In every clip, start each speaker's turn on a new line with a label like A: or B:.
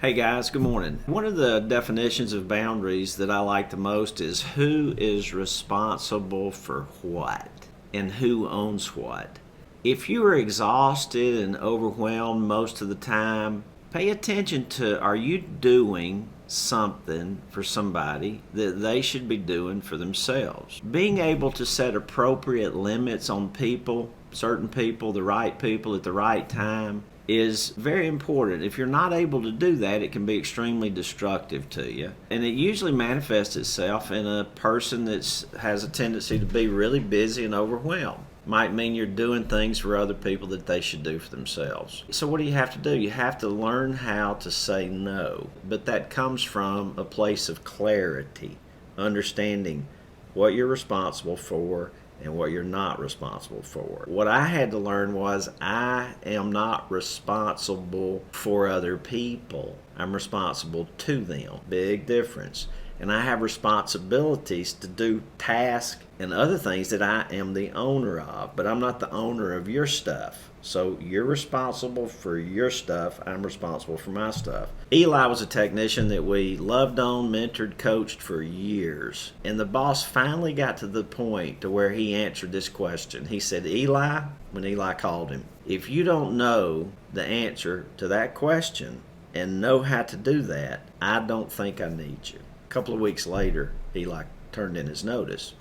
A: Hey guys, good morning. One of the definitions of boundaries that I like the most is who is responsible for what and who owns what. If you are exhausted and overwhelmed most of the time, pay attention to, are you doing something for somebody that they should be doing for themselves? Being able to set appropriate limits on people, certain people, the right people at the right time, is very important. If you're not able to do that, it can be extremely destructive to you. And it usually manifests itself in a person that has a tendency to be really busy and overwhelmed. Might mean you're doing things for other people that they should do for themselves. So what do you have to do? You have to learn how to say no. But that comes from a place of clarity, understanding what you're responsible for and what you're not responsible for. What I had to learn was I am not responsible for other people. I'm responsible to them. Big difference. And I have responsibilities to do tasks and other things that I am the owner of, but I'm not the owner of your stuff. So you're responsible for your stuff. I'm responsible for my stuff. Eli was a technician that we loved on, mentored, coached for years. And the boss finally got to the point to where he answered this question. He said, Eli, when Eli called him, if you don't know the answer to that question and know how to do that, I don't think I need you. A couple of weeks later, Eli turned in his notice.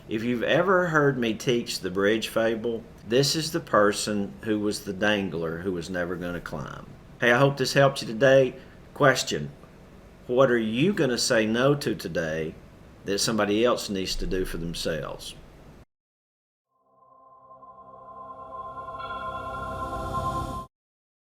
A: If you've ever heard me teach the Bridge Fable, this is the person who was the dangler who was never going to climb. Hey, I hope this helped you today. Question, what are you going to say no to today that somebody else needs to do for themselves?